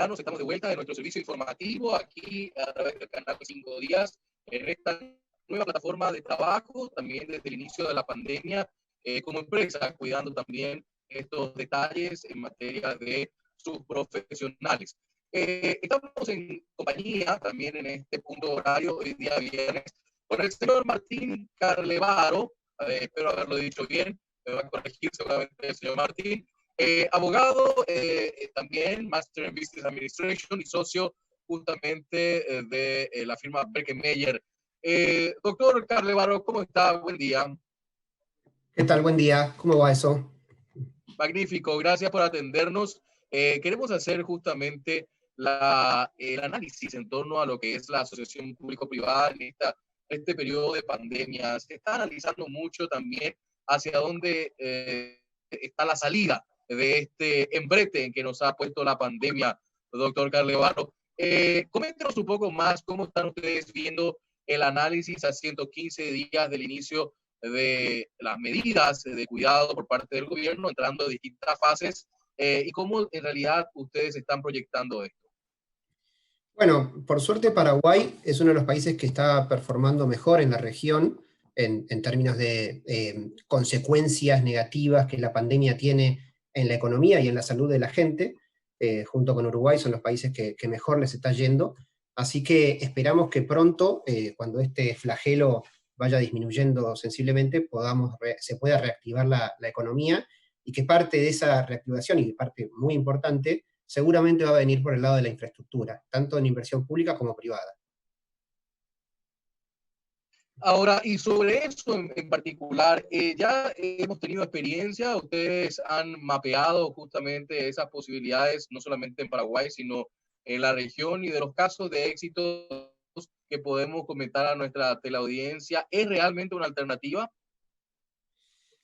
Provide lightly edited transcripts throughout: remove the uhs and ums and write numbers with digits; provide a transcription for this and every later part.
Ya nos estamos de vuelta de nuestro servicio informativo aquí a través del canal 5 Días en esta nueva plataforma de trabajo, también desde el inicio de la pandemia, como empresa, cuidando también estos detalles en materia de sus profesionales. Estamos en compañía también en este punto horario, hoy día viernes, con el señor Martín Carlevaro, espero haberlo dicho bien, me va a corregir seguramente el señor Martín, abogado, también Master in Business Administration y socio justamente de la firma Berkemeyer. Doctor Carlevaro, ¿cómo está? Buen día. ¿Qué tal? Buen día. ¿Cómo va eso? Magnífico, gracias por atendernos. Queremos hacer justamente el análisis en torno a lo que es la asociación público-privada en este periodo de pandemia. Se está analizando mucho también hacia dónde está la salida de este embrete en que nos ha puesto la pandemia, doctor Carlevaro. Coméntenos un poco más cómo están ustedes viendo el análisis a 115 días del inicio de las medidas de cuidado por parte del gobierno, entrando a distintas fases, y cómo en realidad ustedes están proyectando esto. Bueno, por suerte Paraguay es uno de los países que está performando mejor en la región en términos de consecuencias negativas que la pandemia tiene en la economía y en la salud de la gente. Junto con Uruguay son los países que mejor les está yendo. Así que esperamos que pronto, cuando este flagelo vaya disminuyendo sensiblemente, se pueda reactivar la economía, y que parte de esa reactivación, y parte muy importante, seguramente va a venir por el lado de la infraestructura, tanto en inversión pública como privada. Ahora, y sobre eso en particular, ya hemos tenido experiencia, ustedes han mapeado justamente esas posibilidades, no solamente en Paraguay, sino en la región, y de los casos de éxito que podemos comentar a nuestra teleaudiencia, ¿es realmente una alternativa?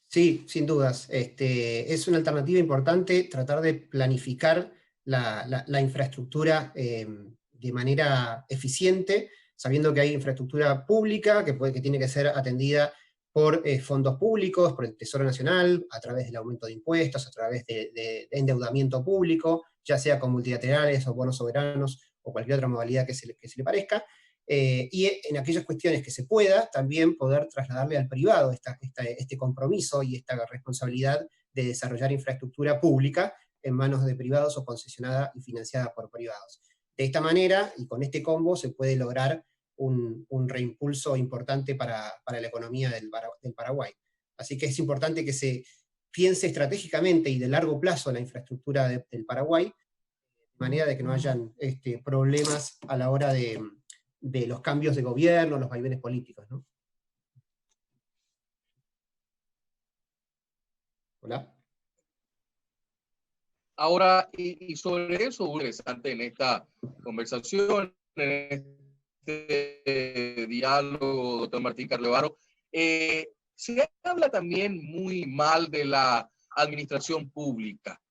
Sí, sin dudas. Es una alternativa importante tratar de planificar la infraestructura de manera eficiente, sabiendo que hay infraestructura pública que tiene que ser atendida por fondos públicos, por el Tesoro Nacional, a través del aumento de impuestos, a través de endeudamiento público, ya sea con multilaterales o bonos soberanos o cualquier otra modalidad que se le parezca. Y en aquellas cuestiones que se pueda, también poder trasladarle al privado este compromiso y esta responsabilidad de desarrollar infraestructura pública en manos de privados o concesionada y financiada por privados. De esta manera, y con este combo, se puede lograr un reimpulso importante para la economía del Paraguay. Así que es importante que se piense estratégicamente y de largo plazo la infraestructura del Paraguay, de manera de que no hayan problemas a la hora de los cambios de gobierno, los vaivenes políticos, ¿no? Hola. Ahora, y sobre eso, muy interesante en esta conversación, en este diálogo, doctor Martín Carlevaro, se habla también muy mal de la administración pública.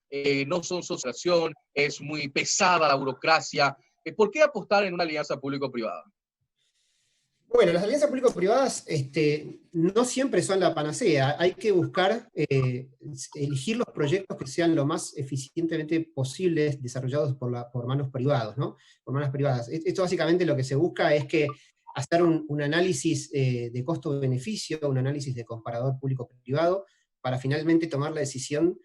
No son asociación, es muy pesada la burocracia. ¿Por qué apostar en una alianza público-privada? Bueno, las alianzas público-privadas no siempre son la panacea. Hay que buscar elegir los proyectos que sean lo más eficientemente posibles desarrollados por manos privadas, ¿no? Por manos privadas. Esto básicamente lo que se busca es que hacer un análisis de costo-beneficio, un análisis de comparador público-privado, para finalmente tomar la decisión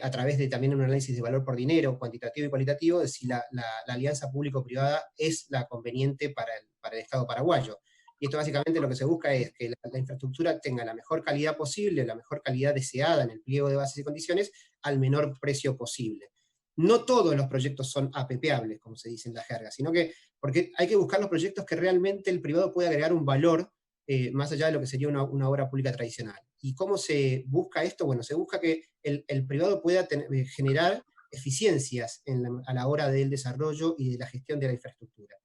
a través de también un análisis de valor por dinero, cuantitativo y cualitativo, de si la alianza público-privada es la conveniente para el Estado paraguayo. Y esto básicamente lo que se busca es que la infraestructura tenga la mejor calidad posible, la mejor calidad deseada en el pliego de bases y condiciones, al menor precio posible. No todos los proyectos son apepeables, como se dice en la jerga, sino que porque hay que buscar los proyectos que realmente el privado pueda agregar un valor más allá de lo que sería una obra pública tradicional. ¿Y cómo se busca esto? Bueno, se busca que el privado pueda generar eficiencias a la hora del desarrollo y de la gestión de la infraestructura.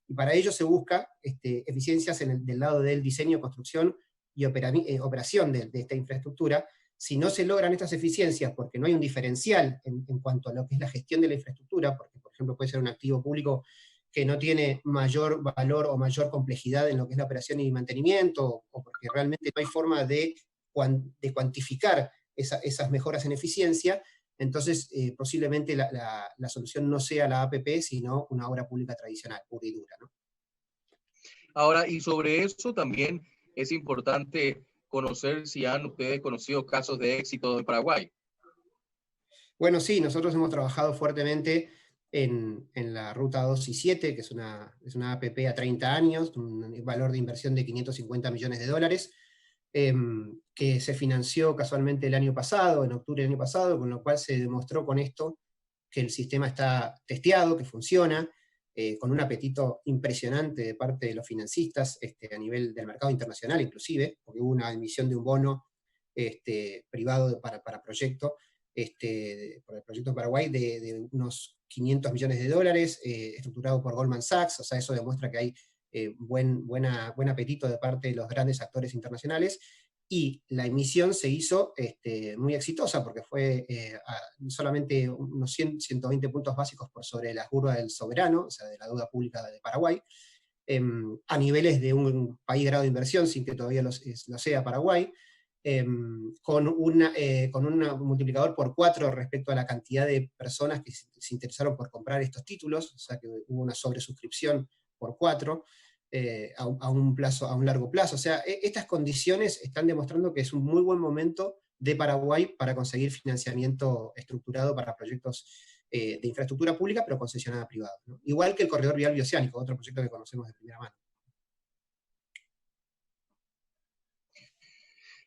Y para ello se busca eficiencias del lado del diseño, construcción y operación de esta infraestructura. Si no se logran estas eficiencias porque no hay un diferencial en cuanto a lo que es la gestión de la infraestructura, porque por ejemplo puede ser un activo público que no tiene mayor valor o mayor complejidad en lo que es la operación y mantenimiento, o porque realmente no hay forma de cuantificar esas mejoras en eficiencia, Entonces, posiblemente la solución no sea la APP, sino una obra pública tradicional, pura y dura, ¿no? Ahora, y sobre eso también es importante conocer si han ustedes conocido casos de éxito en Paraguay. Bueno, sí, nosotros hemos trabajado fuertemente en la Ruta 2 y 7, que es una APP a 30 años, un valor de inversión de 550 millones de dólares, que se financió casualmente el año pasado, en octubre del año pasado, con lo cual se demostró con esto que el sistema está testeado, que funciona, con un apetito impresionante de parte de los financistas, a nivel del mercado internacional inclusive, porque hubo una emisión de un bono privado para proyecto, por el proyecto Paraguay, de unos 500 millones de dólares, estructurado por Goldman Sachs. O sea, eso demuestra que hay buen apetito de parte de los grandes actores internacionales, y la emisión se hizo muy exitosa, porque fue solamente unos 120 puntos básicos por sobre la curva del soberano, o sea, de la deuda pública de Paraguay, a niveles de un país grado de inversión, sin que todavía lo sea Paraguay, con un multiplicador por 4 respecto a la cantidad de personas que se interesaron por comprar estos títulos, o sea que hubo una sobresuscripción por 4, a un largo plazo. O sea, estas condiciones están demostrando que es un muy buen momento de Paraguay para conseguir financiamiento estructurado para proyectos de infraestructura pública, pero concesionada privada, ¿no? Igual que el Corredor Vial Bioceánico, otro proyecto que conocemos de primera mano.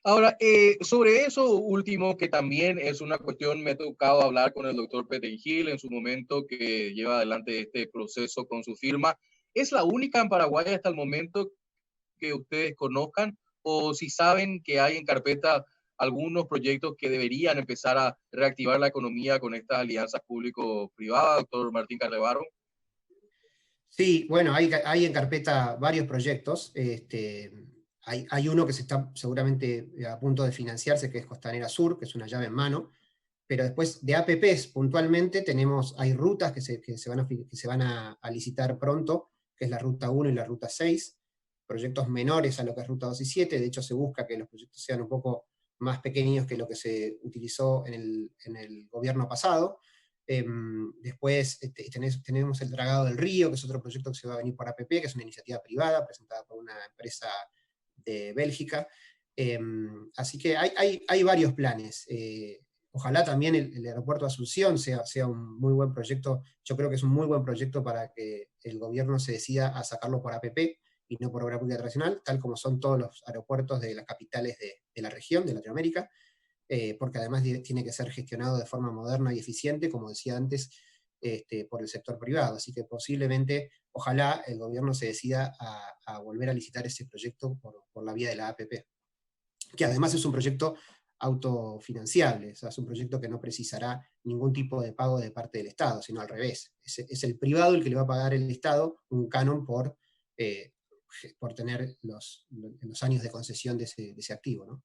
Ahora, sobre eso último, que también es una cuestión, me ha tocado hablar con el doctor Peter Gil en su momento, que lleva adelante este proceso con su firma. ¿Es la única en Paraguay hasta el momento que ustedes conozcan? ¿O si saben que hay en carpeta algunos proyectos que deberían empezar a reactivar la economía con estas alianzas público-privadas, doctor Martín Carlevaro? Sí, bueno, hay en carpeta varios proyectos. Hay uno que se está seguramente a punto de financiarse, que es Costanera Sur, que es una llave en mano, pero después de APPs puntualmente hay rutas que se van a licitar pronto, que es la Ruta 1 y la Ruta 6, proyectos menores a lo que es Ruta 2 y 7. De hecho se busca que los proyectos sean un poco más pequeños que lo que se utilizó en el gobierno pasado. Después tenemos el Dragado del Río, que es otro proyecto que se va a venir por APP, que es una iniciativa privada presentada por una empresa de Bélgica. Así que hay varios planes. Ojalá también el aeropuerto de Asunción sea un muy buen proyecto. Yo creo que es un muy buen proyecto para que el gobierno se decida a sacarlo por APP y no por obra pública tradicional, tal como son todos los aeropuertos de las capitales de la región, de Latinoamérica, porque además tiene que ser gestionado de forma moderna y eficiente, como decía antes, por el sector privado. Así que posiblemente, ojalá el gobierno se decida a volver a licitar ese proyecto por la vía de la APP, que además es un proyecto autofinanciable, o sea, es un proyecto que no precisará ningún tipo de pago de parte del Estado, sino al revés. Es el privado el que le va a pagar al Estado un canon por tener los años de concesión de ese activo, ¿no?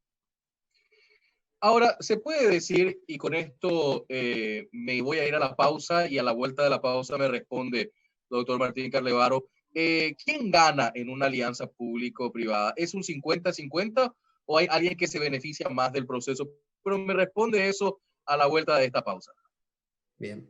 Ahora, se puede decir, y con esto me voy a ir a la pausa, y a la vuelta de la pausa me responde doctor Martín Carlevaro, ¿quién gana en una alianza público-privada? ¿Es un 50-50 o hay alguien que se beneficia más del proceso? Pero me responde eso a la vuelta de esta pausa. Bien.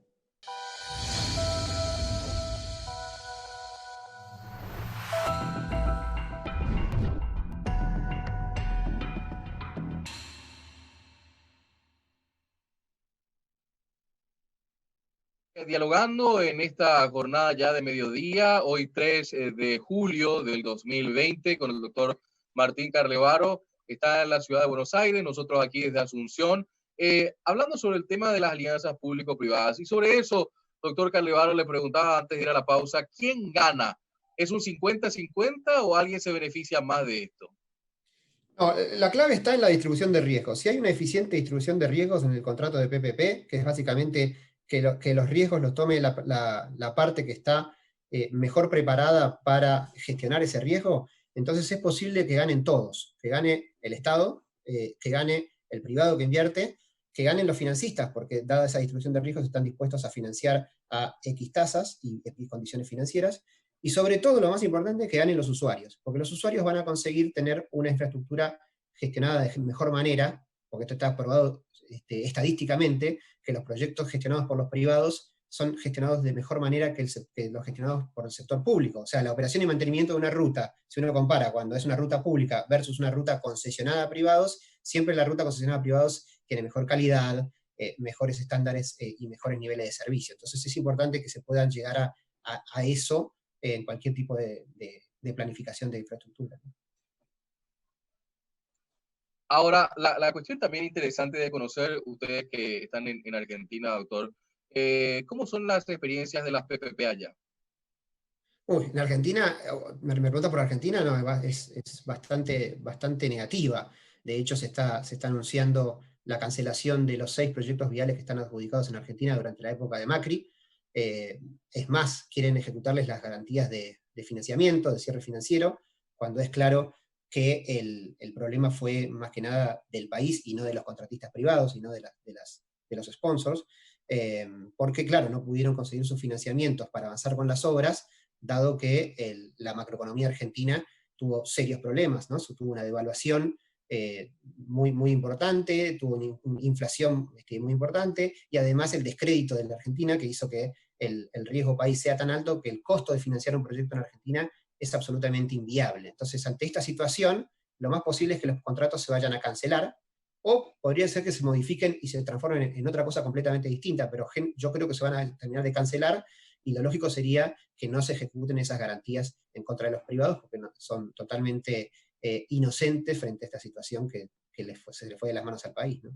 Dialogando en esta jornada ya de mediodía, hoy 3 de julio del 2020, con el doctor Martín Carlevaro, que está en la ciudad de Buenos Aires, nosotros aquí desde Asunción, hablando sobre el tema de las alianzas público-privadas. Y sobre eso, doctor Carlevaro, le preguntaba antes de ir a la pausa, ¿quién gana? ¿Es un 50-50 o alguien se beneficia más de esto? No, la clave está en la distribución de riesgos. Si hay una eficiente distribución de riesgos en el contrato de PPP, que es básicamente que los riesgos los tome la parte que está mejor preparada para gestionar ese riesgo, entonces es posible que ganen todos, que gane el Estado, que gane el privado que invierte, que ganen los financistas, porque dada esa distribución de riesgos están dispuestos a financiar a X tasas y X condiciones financieras, y sobre todo, lo más importante, que ganen los usuarios, porque los usuarios van a conseguir tener una infraestructura gestionada de mejor manera, porque esto está probado estadísticamente, que los proyectos gestionados por los privados son gestionados de mejor manera que los gestionados por el sector público. O sea, la operación y mantenimiento de una ruta, si uno compara cuando es una ruta pública versus una ruta concesionada a privados, siempre la ruta concesionada a privados tiene mejor calidad, mejores estándares y mejores niveles de servicio. Entonces es importante que se puedan llegar a eso en cualquier tipo de planificación de infraestructura. Ahora, la cuestión también interesante de conocer, ustedes que están en Argentina, doctor, ¿cómo son las experiencias de las PPP allá? Uy, en Argentina, me pregunta por Argentina, no, es bastante negativa. De hecho, se está anunciando la cancelación de los 6 proyectos viales que están adjudicados en Argentina durante la época de Macri. Es más, quieren ejecutarles las garantías de financiamiento, de cierre financiero, cuando es claro que el problema fue más que nada del país y no de los contratistas privados, sino de los sponsors, porque claro, no pudieron conseguir sus financiamientos para avanzar con las obras, dado que la macroeconomía argentina tuvo serios problemas, ¿no? Tuvo una devaluación muy importante, tuvo una inflación muy importante, y además el descrédito de la Argentina, que hizo que el riesgo país sea tan alto que el costo de financiar un proyecto en Argentina es absolutamente inviable. Entonces, ante esta situación, lo más posible es que los contratos se vayan a cancelar, o podría ser que se modifiquen y se transformen en otra cosa completamente distinta, pero yo creo que se van a terminar de cancelar, y lo lógico sería que no se ejecuten esas garantías en contra de los privados, porque son totalmente inocentes frente a esta situación que se le fue de las manos al país, ¿no?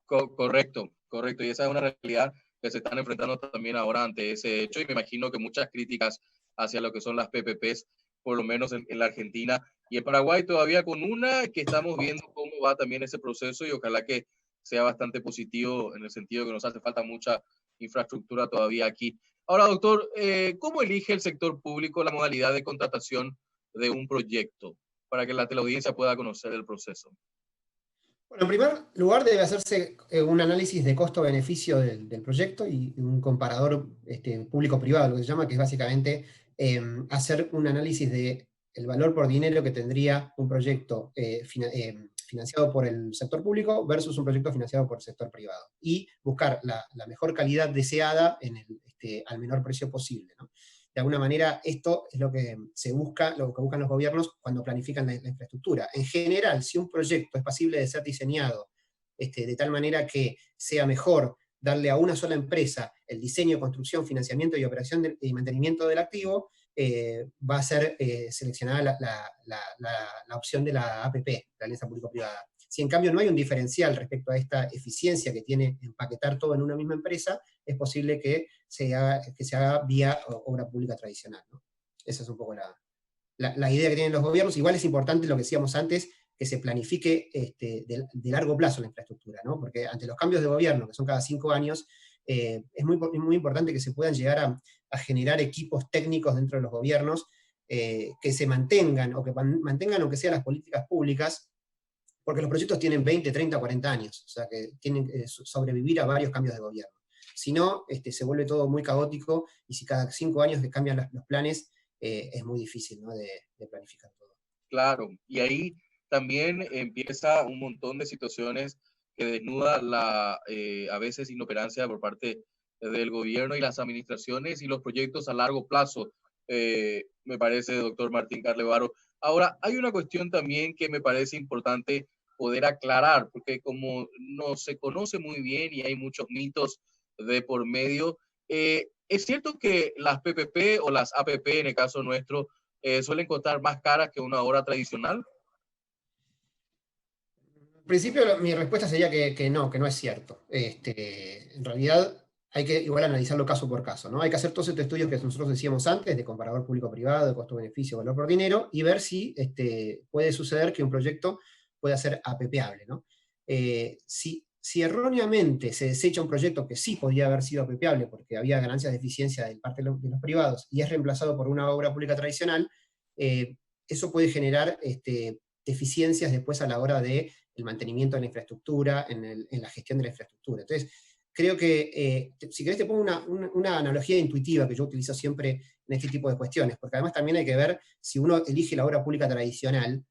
Correcto, correcto. Y esa es una realidad que se están enfrentando también ahora ante ese hecho. Y me imagino que muchas críticas hacia lo que son las PPPs, por lo menos en la Argentina y en Paraguay, todavía con una que estamos viendo cómo va también ese proceso, y ojalá que sea bastante positivo en el sentido que nos hace falta mucha infraestructura todavía aquí. Ahora, doctor, ¿cómo elige el sector público la modalidad de contratación de un proyecto para que la teleaudiencia pueda conocer el proceso? Bueno, en primer lugar debe hacerse un análisis de costo-beneficio del proyecto y un comparador público-privado, lo que se llama, que es básicamente hacer un análisis del valor por dinero que tendría un proyecto financiado por el sector público versus un proyecto financiado por el sector privado, y buscar la mejor calidad deseada al menor precio posible, ¿no? De alguna manera, esto es lo que se busca, lo que buscan los gobiernos cuando planifican la infraestructura. En general, si un proyecto es pasible de ser diseñado de tal manera que sea mejor darle a una sola empresa el diseño, construcción, financiamiento y operación y mantenimiento del activo, va a ser seleccionada la opción de la APP, la alianza público-privada. Si en cambio no hay un diferencial respecto a esta eficiencia que tiene empaquetar todo en una misma empresa, es posible que se haga vía obra pública tradicional, ¿no? Esa es un poco la idea que tienen los gobiernos. Igual es importante lo que decíamos antes, que se planifique de largo plazo la infraestructura, ¿no? Porque ante los cambios de gobierno, que son cada 5 años, es muy importante que se puedan llegar a generar equipos técnicos dentro de los gobiernos que se mantengan, o que mantengan aunque sea las políticas públicas, porque los proyectos tienen 20, 30, 40 años, o sea que tienen que sobrevivir a varios cambios de gobierno. Si no, se vuelve todo muy caótico, y si cada 5 años cambian los planes, es muy difícil, ¿no?, de planificar todo. Claro, y ahí también empieza un montón de situaciones que desnuda a veces inoperancia por parte del gobierno y las administraciones y los proyectos a largo plazo, me parece, doctor Martín Carlevaro. Ahora, hay una cuestión también que me parece importante poder aclarar, porque como no se conoce muy bien y hay muchos mitos de por medio, es cierto que las PPP o las APP, en el caso nuestro, suelen costar más caras que una obra tradicional. En principio, mi respuesta sería que no es cierto. En realidad, hay que igual analizarlo caso por caso, ¿no? Hay que hacer todos estos estudios que nosotros decíamos antes, de comparador público-privado, de costo-beneficio, valor por dinero, y ver si puede suceder que un proyecto pueda ser apepeable, ¿no? Si erróneamente se desecha un proyecto que sí podía haber sido apepeable porque había ganancias de eficiencia de parte de los privados, y es reemplazado por una obra pública tradicional, eso puede generar deficiencias después a la hora del mantenimiento de la infraestructura, en la gestión de la infraestructura. Entonces, creo que, si querés te pongo una analogía intuitiva que yo utilizo siempre en este tipo de cuestiones, porque además también hay que ver si uno elige la obra pública tradicional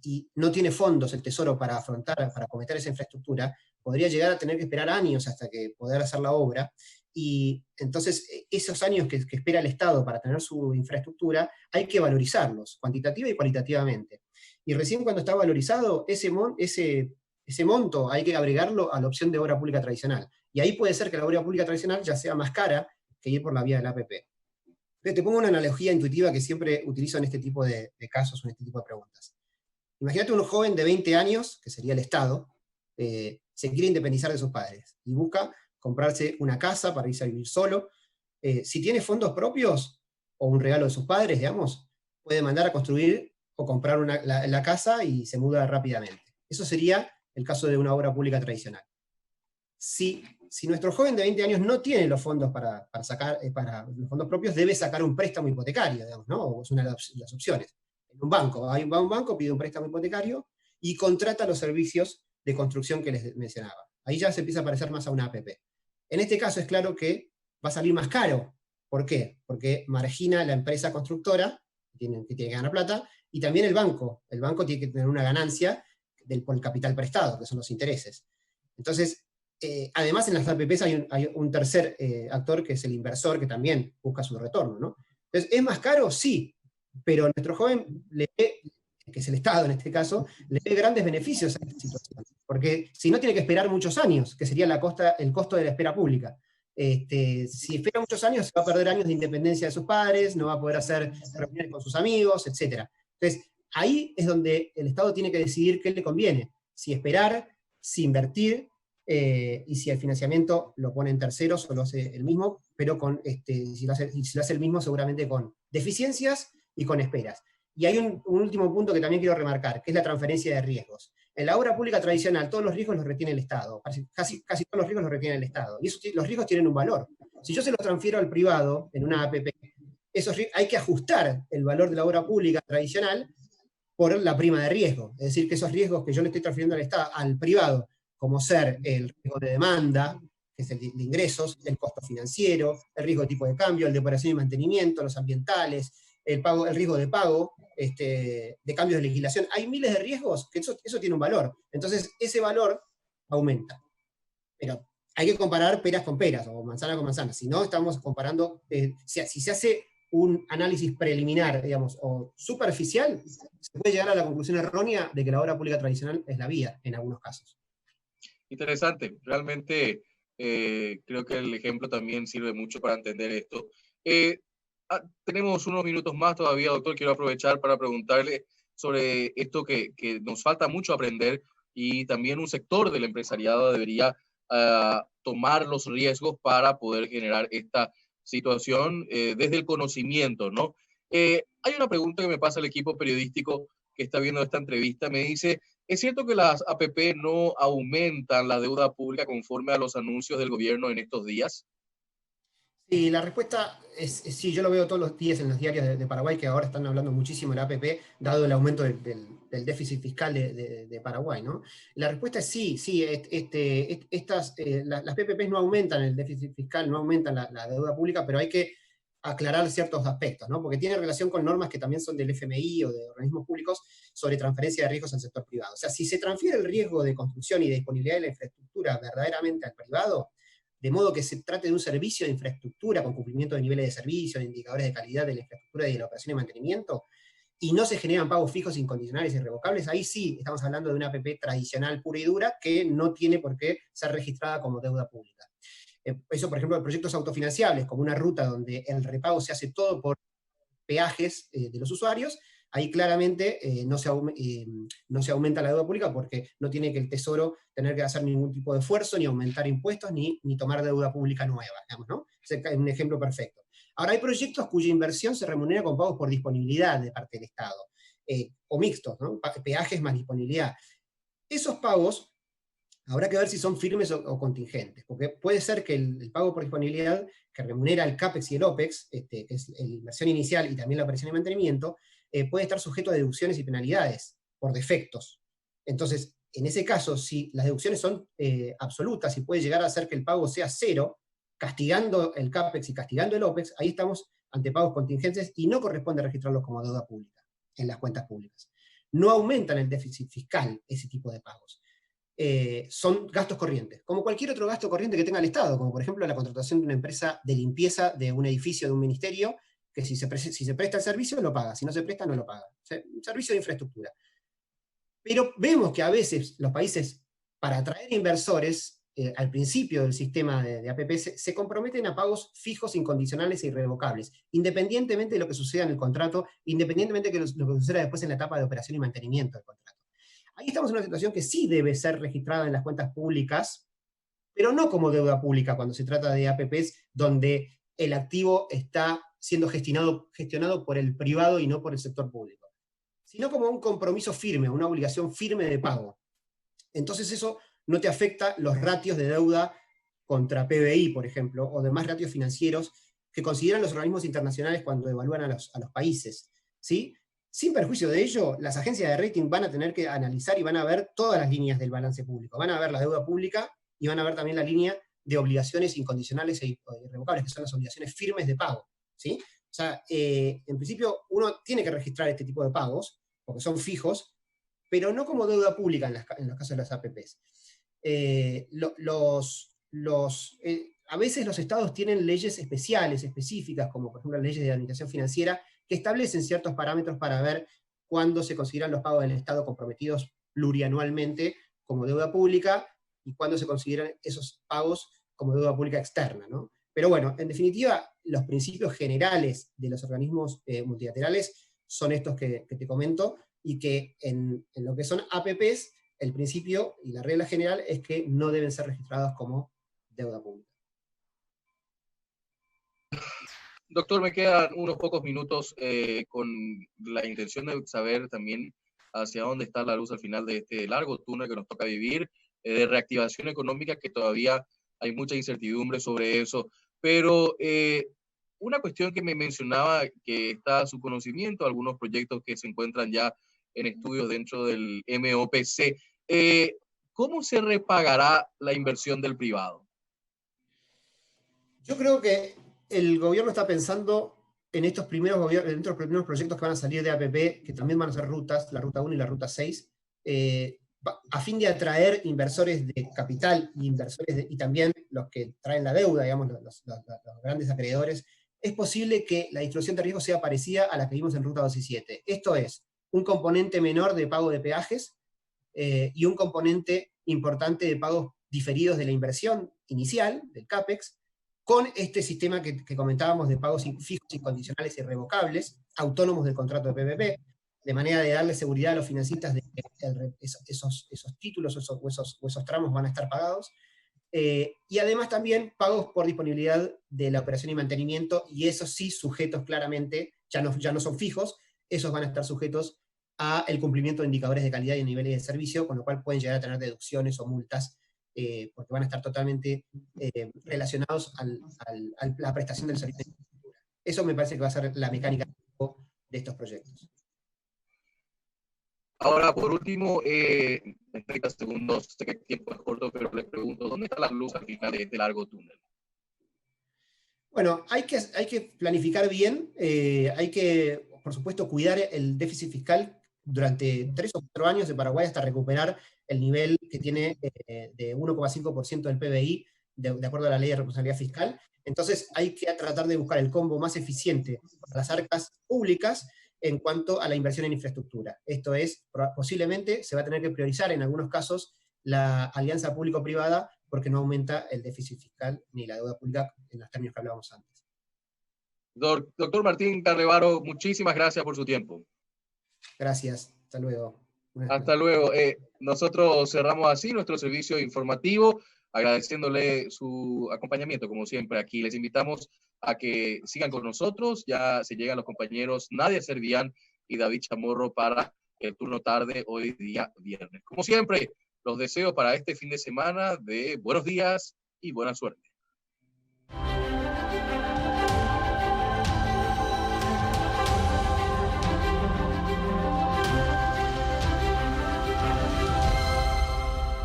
y no tiene fondos el Tesoro para acometer esa infraestructura, podría llegar a tener que esperar años hasta que poder hacer la obra, y entonces esos años que espera el Estado para tener su infraestructura, hay que valorizarlos, cuantitativa y cualitativamente. Y recién cuando está valorizado, ese monto hay que agregarlo a la opción de obra pública tradicional. Y ahí puede ser que la obra pública tradicional ya sea más cara que ir por la vía del APP. Te pongo una analogía intuitiva que siempre utilizo en este tipo de casos o en este tipo de preguntas. Imagínate un joven de 20 años, que sería el Estado, se quiere independizar de sus padres y busca comprarse una casa para irse a vivir solo. Si tiene fondos propios o un regalo de sus padres, digamos, puede mandar a construir o comprar la casa y se muda rápidamente. Eso sería el caso de una obra pública tradicional. Si nuestro joven de 20 años no tiene los fondos para los fondos propios, debe sacar un préstamo hipotecario, digamos, ¿no? O es una de las opciones. En un banco, va a un banco, pide un préstamo hipotecario y contrata los servicios de construcción que les mencionaba. Ahí ya se empieza a parecer más a una APP. En este caso es claro que va a salir más caro. ¿Por qué? Porque margina la empresa constructora, que tiene que ganar plata, y también el banco. El banco tiene que tener una ganancia por el capital prestado, que son los intereses. Entonces, además en las APPs hay un tercer actor, que es el inversor, que también busca su retorno, ¿no? Entonces, ¿es más caro? Sí, pero nuestro joven que es el Estado en este caso, le ve grandes beneficios a esta situación. Porque si no tiene que esperar muchos años, que sería el costo de la espera pública. Si espera muchos años, se va a perder años de independencia de sus padres, no va a poder hacer reuniones con sus amigos, etc. Entonces, ahí es donde el Estado tiene que decidir qué le conviene. Si esperar, si invertir, y si el financiamiento lo pone en terceros o lo hace el mismo, pero si lo hace el mismo, seguramente con deficiencias y con esperas. Y hay un último punto que también quiero remarcar, que es la transferencia de riesgos. En la obra pública tradicional, todos los riesgos los retiene el Estado, casi todos los riesgos los retiene el Estado, y los riesgos tienen un valor. Si yo se los transfiero al privado, en una APP, hay que ajustar el valor de la obra pública tradicional por la prima de riesgo. Es decir, que esos riesgos que yo le estoy transfiriendo al privado, como ser el riesgo de demanda, que es el de ingresos, el costo financiero, el riesgo de tipo de cambio, el de operación y mantenimiento, los ambientales, el riesgo de pago, de cambios de legislación. Hay miles de riesgos que eso tiene un valor. Entonces, ese valor aumenta. Pero hay que comparar peras con peras, o manzana con manzana. Si no, estamos comparando, si se hace un análisis preliminar, digamos, o superficial, se puede llegar a la conclusión errónea de que la obra pública tradicional es la vía, en algunos casos. Interesante, realmente creo que el ejemplo también sirve mucho para entender esto. Tenemos unos minutos más todavía, doctor. Quiero aprovechar para preguntarle sobre esto que nos falta mucho aprender, y también un sector del empresariado debería tomar los riesgos para poder generar esta situación desde el conocimiento, ¿no? Hay una pregunta que me pasa el equipo periodístico que está viendo esta entrevista. Me dice, ¿es cierto que las APP no aumentan la deuda pública conforme a los anuncios del gobierno en estos días? Sí, la respuesta es sí. Yo lo veo todos los días en los diarios de Paraguay, que ahora están hablando muchísimo de la APP, dado el aumento del déficit fiscal de Paraguay, ¿no? La respuesta es sí, sí. Las PPPs no aumentan el déficit fiscal, no aumentan la deuda pública, pero hay que aclarar ciertos aspectos, ¿no? Porque tiene relación con normas que también son del FMI o de organismos públicos sobre transferencia de riesgos al sector privado. O sea, si se transfiere el riesgo de construcción y de disponibilidad de la infraestructura verdaderamente al privado, de modo que se trate de un servicio de infraestructura con cumplimiento de niveles de servicio, de indicadores de calidad de la infraestructura y de la operación y mantenimiento, y no se generan pagos fijos, incondicionales y irrevocables, ahí sí estamos hablando de una APP tradicional pura y dura que no tiene por qué ser registrada como deuda pública. Eso, por ejemplo, de proyectos autofinanciables, como una ruta donde el repago se hace todo por peajes de los usuarios, ahí claramente no se aumenta la deuda pública, porque no tiene que el Tesoro tener que hacer ningún tipo de esfuerzo, ni aumentar impuestos, ni tomar deuda pública nueva, digamos, ¿no? Es un ejemplo perfecto. Ahora, hay proyectos cuya inversión se remunera con pagos por disponibilidad de parte del Estado, o mixtos, ¿no? Peajes más disponibilidad. Esos pagos habrá que ver si son firmes o contingentes, porque puede ser que el pago por disponibilidad, que remunera el CAPEX y el OPEX, que es la inversión inicial y también la operación y mantenimiento, puede estar sujeto a deducciones y penalidades por defectos. Entonces, en ese caso, si las deducciones son absolutas y puede llegar a hacer que el pago sea cero, castigando el CAPEX y castigando el OPEX, ahí estamos ante pagos contingentes y no corresponde registrarlos como deuda pública en las cuentas públicas. No aumentan el déficit fiscal ese tipo de pagos. son gastos corrientes, como cualquier otro gasto corriente que tenga el Estado, como por ejemplo la contratación de una empresa de limpieza de un edificio, de un ministerio, que si se presta el servicio lo paga, si no se presta no lo paga. O sea, un servicio de infraestructura. Pero vemos que a veces los países, para atraer inversores, al principio del sistema de APP, se comprometen a pagos fijos, incondicionales e irrevocables, independientemente de lo que suceda en el contrato, independientemente de lo que suceda después en la etapa de operación y mantenimiento del contrato. Ahí estamos en una situación que sí debe ser registrada en las cuentas públicas, pero no como deuda pública cuando se trata de APPs donde el activo está siendo gestionado por el privado y no por el sector público, sino como un compromiso firme, una obligación firme de pago. Entonces eso no te afecta los ratios de deuda contra PBI, por ejemplo, o demás ratios financieros que consideran los organismos internacionales cuando evalúan a los países, ¿sí? Sin perjuicio de ello, las agencias de rating van a tener que analizar y van a ver todas las líneas del balance público. Van a ver la deuda pública y van a ver también la línea de obligaciones incondicionales e irrevocables, que son las obligaciones firmes de pago, ¿sí? O sea, en principio uno tiene que registrar este tipo de pagos, porque son fijos, pero no como deuda pública en los casos de las APPs. A veces los estados tienen leyes especiales, específicas, como por ejemplo las leyes de administración financiera, que establecen ciertos parámetros para ver cuándo se consideran los pagos del Estado comprometidos plurianualmente como deuda pública y cuándo se consideran esos pagos como deuda pública externa, ¿no? Pero bueno, en definitiva, los principios generales de los organismos multilaterales son estos que te comento, y que en lo que son APPs, el principio y la regla general es que no deben ser registrados como deuda pública. Doctor, me quedan unos pocos minutos con la intención de saber también hacia dónde está la luz al final de este largo túnel que nos toca vivir, de reactivación económica, que todavía hay mucha incertidumbre sobre eso. Pero una cuestión que me mencionaba, que está a su conocimiento, algunos proyectos que se encuentran ya en estudios dentro del MOPC, ¿cómo se repagará la inversión del privado? Yo creo que el gobierno está pensando en estos primeros proyectos que van a salir de APP, que también van a ser rutas, la ruta 1 y la ruta 6, a fin de atraer inversores de capital y también los que traen la deuda, digamos, los grandes acreedores. Es posible que la distribución de riesgo sea parecida a la que vimos en ruta 2 y 7. Esto es, un componente menor de pago de peajes y un componente importante de pagos diferidos de la inversión inicial, del CAPEX, con este sistema que comentábamos de pagos fijos, incondicionales y irrevocables, autónomos del contrato de PPP, de manera de darle seguridad a los financistas de que esos títulos o esos tramos van a estar pagados. Y además también pagos por disponibilidad de la operación y mantenimiento, y esos sí sujetos claramente, ya no son fijos, esos van a estar sujetos al cumplimiento de indicadores de calidad y niveles de servicio, con lo cual pueden llegar a tener deducciones o multas, porque van a estar totalmente relacionados a la prestación del servicio de infraestructura. Eso me parece que va a ser la mecánica de estos proyectos. Ahora, por último, en 30 segundos, sé que el tiempo es corto, pero le pregunto, ¿dónde está la luz al final de este largo túnel? Bueno, hay que planificar bien, hay que, por supuesto, cuidar el déficit fiscal durante 3 o 4 años de Paraguay hasta recuperar el nivel que tiene de 1,5% del PBI, de acuerdo a la ley de responsabilidad fiscal. Entonces hay que tratar de buscar el combo más eficiente para las arcas públicas en cuanto a la inversión en infraestructura. Esto es, posiblemente se va a tener que priorizar en algunos casos la alianza público-privada porque no aumenta el déficit fiscal ni la deuda pública en los términos que hablábamos antes. Doctor Martín Carlevaro, muchísimas gracias por su tiempo. Gracias, hasta luego. Hasta luego. Nosotros cerramos así nuestro servicio informativo, agradeciéndole su acompañamiento, como siempre, aquí. Les invitamos a que sigan con nosotros. Ya se llegan los compañeros Nadia Servián y David Chamorro para el turno tarde, hoy día viernes. Como siempre, los deseo para este fin de semana de buenos días y buena suerte.